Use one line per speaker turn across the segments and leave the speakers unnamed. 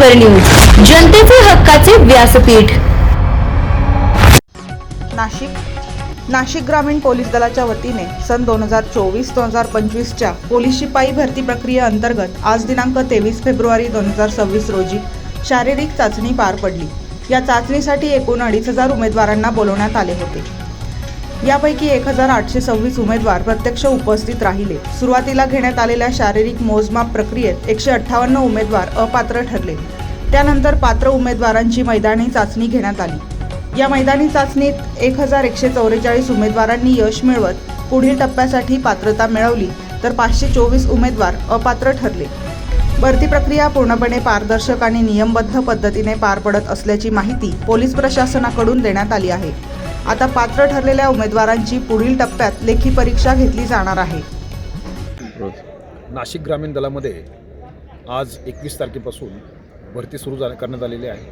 महासागर न्यूज, जनतेचे हक्काचे व्यासपीठ.
नाशिक ग्रामीण पोलीस दलाच्या वतीने सन 2024-2025च्या पोलीस शिपाई भरती प्रक्रिया अंतर्गत आज दिनांक 23 फेब्रुवारी 2026 रोजी शारीरिक चाचणी पार पडली. या चाचणीसाठी एकूण 2,500 उमेदवारांना बोलवण्यात आले होते. यापैकी 1,826 उमेदवार प्रत्यक्ष उपस्थित राहिले. सुरुवातीला घेण्यात आलेल्या शारीरिक मोजमाप प्रक्रियेत 158 उमेदवार अपात्र ठरले. त्यानंतर पात्र उमेदवारांची मैदानी चाचणी घेण्यात आली. या मैदानी चाचणीत 1,144 उमेदवारांनी यश मिळवत पुढील टप्प्यासाठी पात्रता मिळवली, तर 524 उमेदवार अपात्र ठरले. भरती प्रक्रिया पूर्णपणे पारदर्शक आणि नियमबद्ध पद्धतीने पार पडत असल्याची माहिती पोलीस प्रशासनाकडून देण्यात आली आहे. आता पात्र ठरलेल्या उमेदवारांची पुढील टप्प्यात लेखी परीक्षा घेतली जाणार आहे.
नाशिक ग्रामीण दलामध्ये आज 21 तारखेपासून भरती सुरू करण्यात आलेली आहे.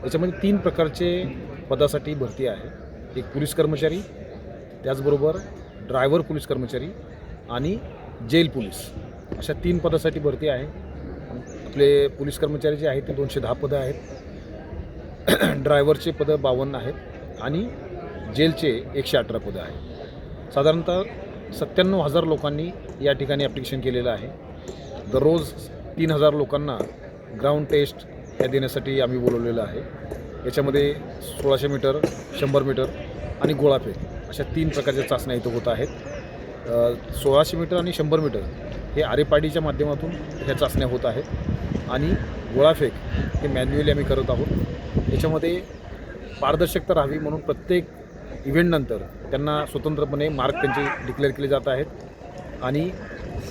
याच्यामध्ये 3 प्रकारचे पदासाठी भरती आहे. एक पोलीस कर्मचारी, त्याचबरोबर ड्रायव्हर पोलीस कर्मचारी आणि जेल पोलीस, अशा 3 पदासाठी भरती आहे. आपले पोलीस कर्मचारी जे आहेत ते 210 पदं आहेत, ड्रायव्हरचे पदं 52 आहेत आणि जेलचे 118 पदं आहेत. साधारणतः 97,000 लोकांनी या ठिकाणी ॲप्लिकेशन केलेलं आहे. दररोज 3,000 लोकांना ग्राउंड टेस्ट या देण्यासाठी आम्ही बोलवलेलं आहे. याच्यामध्ये 1600 मीटर, 100 मीटर आणि गोळाफेक अशा 3 प्रकारच्या चाचण्या इथं होत आहेत. 1600 मीटर आणि 100 मीटर हे आरेपाडीच्या माध्यमातून ह्या चाचण्या होत आहेत आणि गोळाफेक हे मॅन्युअली आम्ही करत आहोत. याच्यामध्ये पारदर्शकता राहावी म्हणून प्रत्येक इव्हेंटनंतर त्यांना स्वतंत्रपणे मार्क त्यांचे डिक्लेअर केले जात आहेत आणि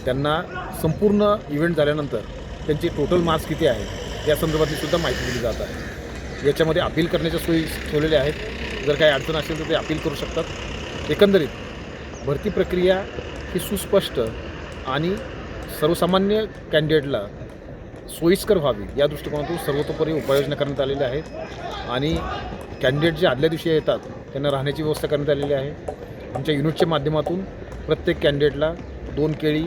त्यांना संपूर्ण इव्हेंट झाल्यानंतर त्यांचे टोटल मार्क्स किती आहेत या संदर्भातली सुद्धा माहिती दिली जात आहे. याच्यामध्ये अपील करण्याच्या सोयी ठेवलेल्या आहेत. जर काही अडचण असेल तर ते अपील करू शकतात. एकंदरीत भरती प्रक्रिया ही सुस्पष्ट आणि सर्वसामान्य कॅन्डिडेटला सोयीस्कर व्हावी या दृष्टिकोनातून सर्वतोपरी उपाययोजना करण्यात आलेल्या आहेत आणि कॅन्डिडेट जे आदल्या दिवशी येतात त्यांना राहण्याची व्यवस्था करण्यात आलेली आहे. आमच्या युनिटच्या माध्यमातून प्रत्येक कॅन्डिडेटला 2 केळी,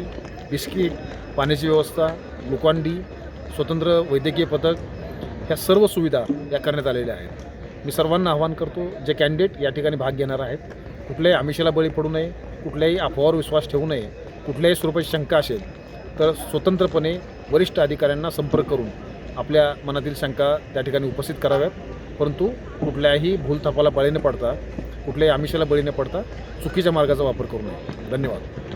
बिस्किट, पाण्याची व्यवस्था, ग्लुकॉन-डी, स्वतंत्र वैद्यकीय पथक ह्या सर्व सुविधा या करण्यात आलेल्या आहेत. मी सर्वांना आवाहन करतो, जे कॅन्डिडेट या ठिकाणी भाग घेणार आहेत, कुठल्याही आमिषाला बळी पडू नये, कुठल्याही अफवावर विश्वास ठेवू नये. कुठल्याही स्वरूपाची शंका असेल तर स्वतंत्रपणे वरिष्ठ अधिकाऱ्यांना संपर्क करून आपल्या मनातील शंका त्या ठिकाणी उपस्थित कराव्यात. परंतु कुठल्याही भूलथापाला बळी न पडता, कुठल्याही आमिषाला बळी न पडता चुकीच्या मार्गाचा वापर करू नये. धन्यवाद.